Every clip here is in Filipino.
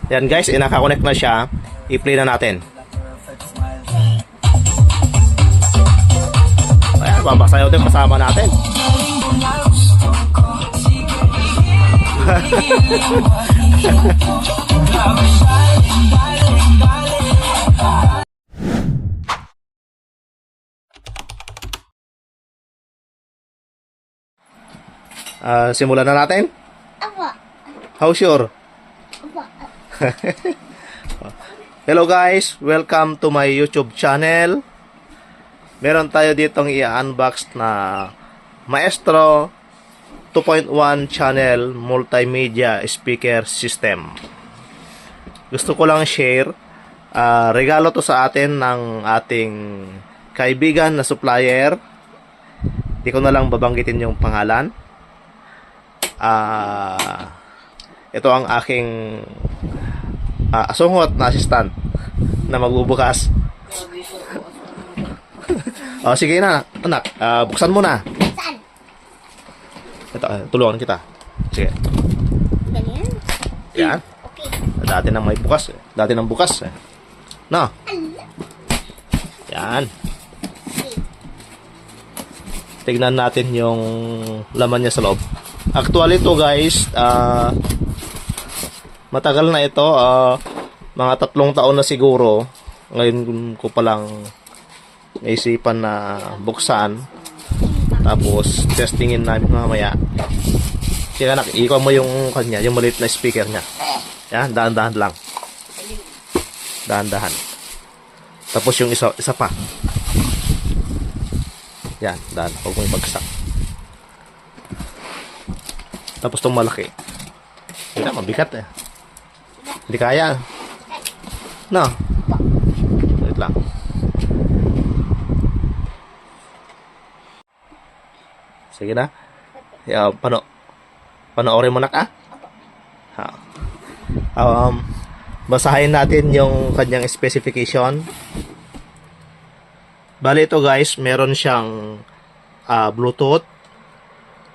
Yan guys, naka-connect na siya. I-play na natin. Ayan, babasayaw din kasama natin. Simulan na natin. Apa? How's your? Apa? Hello guys, welcome to my YouTube channel. Meron tayo ditong i-unbox na Maestro 2.1 channel multimedia speaker system. Gusto ko lang share, regalo to sa atin ng ating kaibigan na supplier. Di ko na lang babanggitin yung pangalan. Ito ang aking asungot na assistant na magbubukas. Sige na, anak. Buksan mo na. Saan? Ito, tulungan kita. Sige. Ganyan? Yan. Okay. Dati nang may bukas. Dati nang bukas. No. Yan. Tignan natin yung laman niya sa loob. Actually to guys, matagal na ito. Mga 3 taon na siguro. Ngayon ko palang naisipan na buksan. Tapos testingin namin mamaya. Kaya anak, ikaw mo yung kanya, yung maliit na speaker niya. Yan, dahan-dahan lang. Dahan-dahan. Tapos yung isa pa. Yan, dahan. Huwag mo ibagsak. Tapos itong malaki. Hindi, mabigat eh. Hindi kaya. No. Wait lang. Sige na. Panoorin mo na ka. Basahin natin yung kanyang specification. Bali ito guys, meron siyang Bluetooth.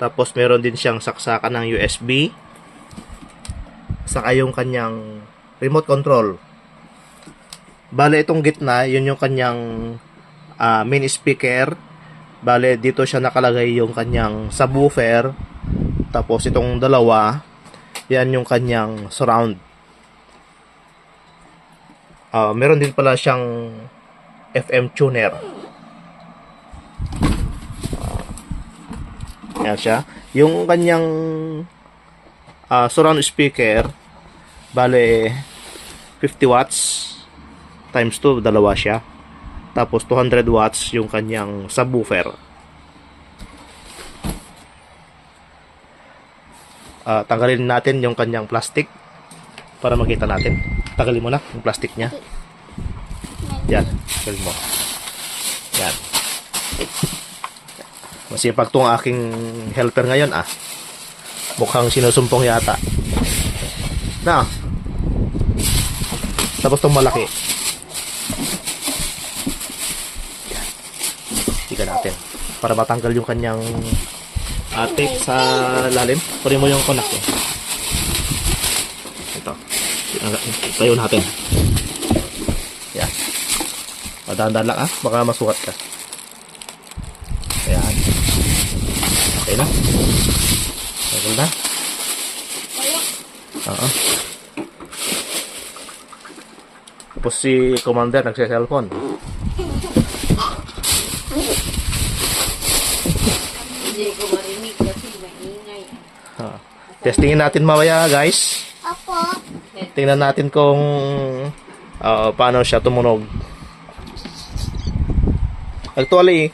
Tapos meron din siyang saksakan ng USB. Saka yung kanyang remote control. Bale itong gitna, yun yung kanyang main speaker. Bale dito siya nakalagay yung kanyang subwoofer. Tapos itong dalawa, yan yung kanyang surround. Meron din pala siyang FM tuner. Yan siya. Yung kanyang surround speaker, bale 50 watts times 2, dalawa siya. Tapos 200 watts yung kanyang subwoofer. Tanggalin natin yung kanyang plastic para makita natin. Tanggalin mo na yung plastic niya. Yan, tanggalin mo. Yan. Masipag tong aking helper ngayon Mukhang sinusumpong yata. Na. Tapos tong malaki. Yan. Tika natin. Para matanggal yung kanyang tape sa lalim. Kunin mo yung connect eh. Ito. Tayo natin. Yan. Dahan-dahan lang baka masukat ka. Ayan. Okay na. Tagal na. Oo. Tapos si Commander nagse-cellphone. Hindi ko marinig kasi maingay. Testingin natin mamaya guys. Apo. Tingnan natin kung paano siya tumunog. Actually,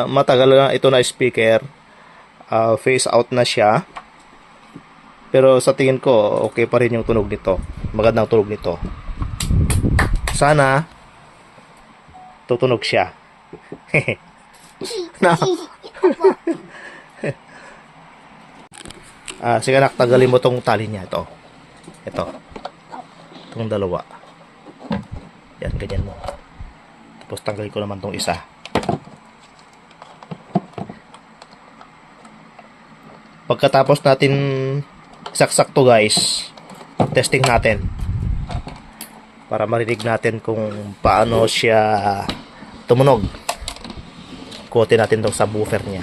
matagal na ito na speaker. Phase out na siya. Pero sa tingin ko, okay pa rin yung tunog nito. Magandang tunog nito. Sana tutunog siya. No. Sige anak, tagalin mo tong tali niya. Ito. Itong dalawa. Yan, ganyan mo. Tapos tanggalin ko naman tong isa. Pagkatapos natin saksak to guys, testing natin para marinig natin kung paano siya tumunog. Kutin natin tong subwoofer niya.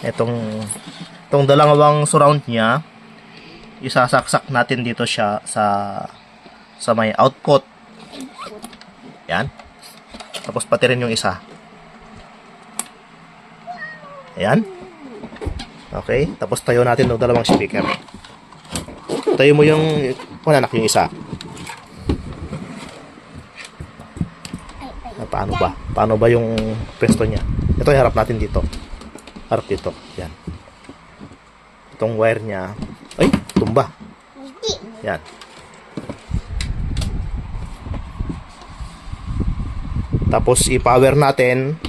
Itong dalawang surround niya, isasaksak natin dito siya sa may output. Yan. Tapos pati rin yung isa. Ayan. Okay. Tapos tayo natin ng dalawang speaker. Tayo mo yung anak yung isa. Paano ba? Paano ba yung pwesto niya? Ito harap natin dito. Harap dito. Yan. Itong wire niya. Ay, tumba. Yan. Tapos i-power natin.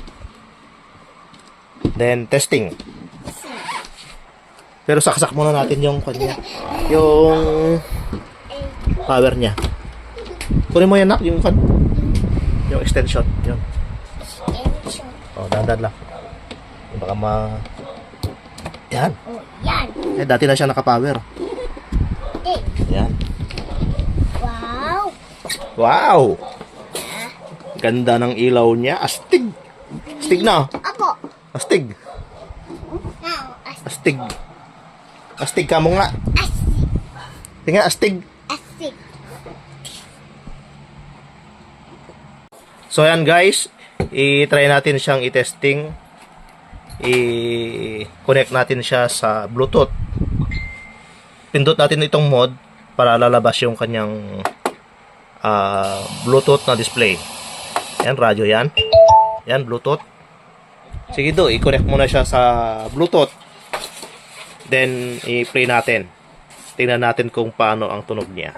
Then testing. Pero saksak muna natin yung kanya. Yung power niya. Kunin mo yan, nak, yung extension. Yun. Oh, dahan-dahan lang. Baka yan. Oh, yan. Eh, dati na siya naka-power. Okay. Yan. Wow. Wow! Ganda ng ilaw niya. Astig! Astig na. Apo. Astig. Now, Astig. Astig ka mo nga. Tingnan, astig. astig. So, yan guys. I-try natin siyang i-testing. I-connect natin siya sa Bluetooth. Pindot natin itong mode para lalabas yung kanyang Bluetooth na display. Yan, radyo yan. Yan, Bluetooth. Sige do, i-connect muna siya sa Bluetooth. Then, i-play natin. Tingnan natin kung paano ang tunog niya.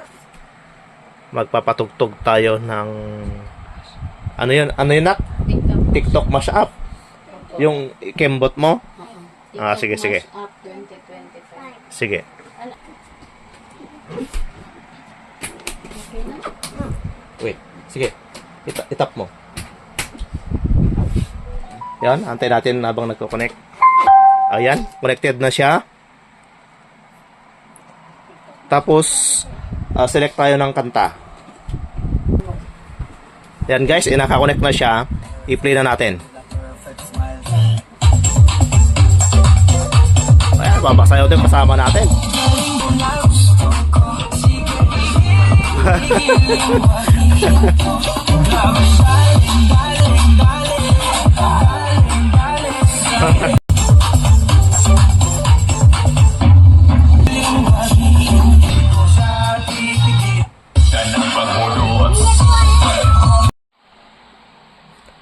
Magpapatugtog tayo ng ano yun, nak? TikTok mashup. Yung kembot mo? Ah, sige, sige. Up 2025. Sige. Okay na? Wait. Sige. Itap mo. Yan, antay natin habang nagko-connect. Ayan, connected na siya. Tapos, select tayo ng kanta. Yan guys, naka-connect na siya. I-play na natin. Ayan, babasayaw din kasama natin.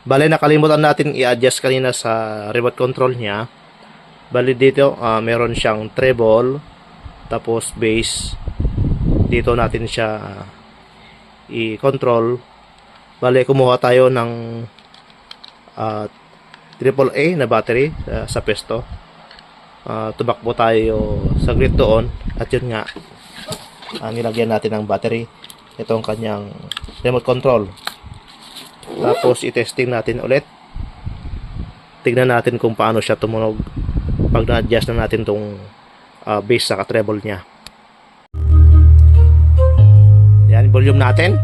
Bale, nakalimutan natin i-adjust kanina sa remote control niya. Bale dito, meron siyang treble, tapos bass. Dito natin siya i-control. Bale, kumuha tayo ng AAA na battery sa pesto. Tumakbo tayo saglit doon. At yun nga, nilagyan natin ng battery. Ito ang kanyang remote control. Tapos i-testing natin ulit. Tignan natin kung paano siya tumunog pag na-adjust na natin tong bass sa treble niya. Yan, volume natin.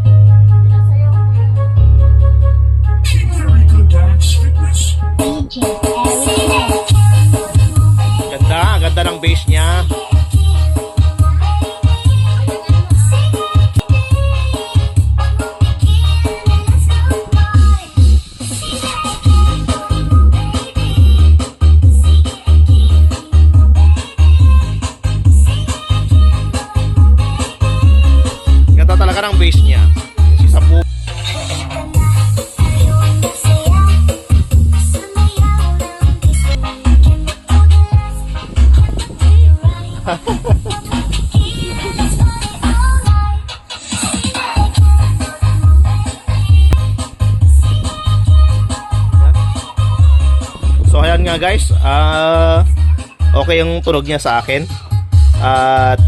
Ganda ng bass niya. Talaga ng bass niya. Isa po. So ayan nga guys, okay yung tunog niya sa akin.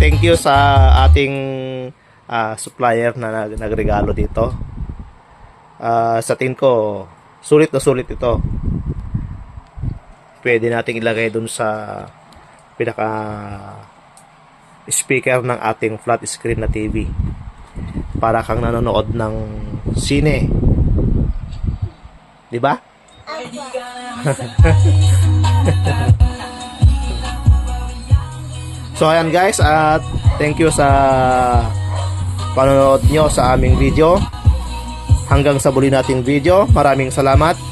Thank you sa ating supplier na nagregalo dito. Sa tingin ko, sulit na sulit ito. Pwede nating ilagay dun sa pinaka speaker ng ating flat screen na TV. Para kang nanonood ng sine. 'Di ba? So ayan guys, at thank you sa panonood nyo sa aming video. Hanggang sa muli nating video. Maraming salamat.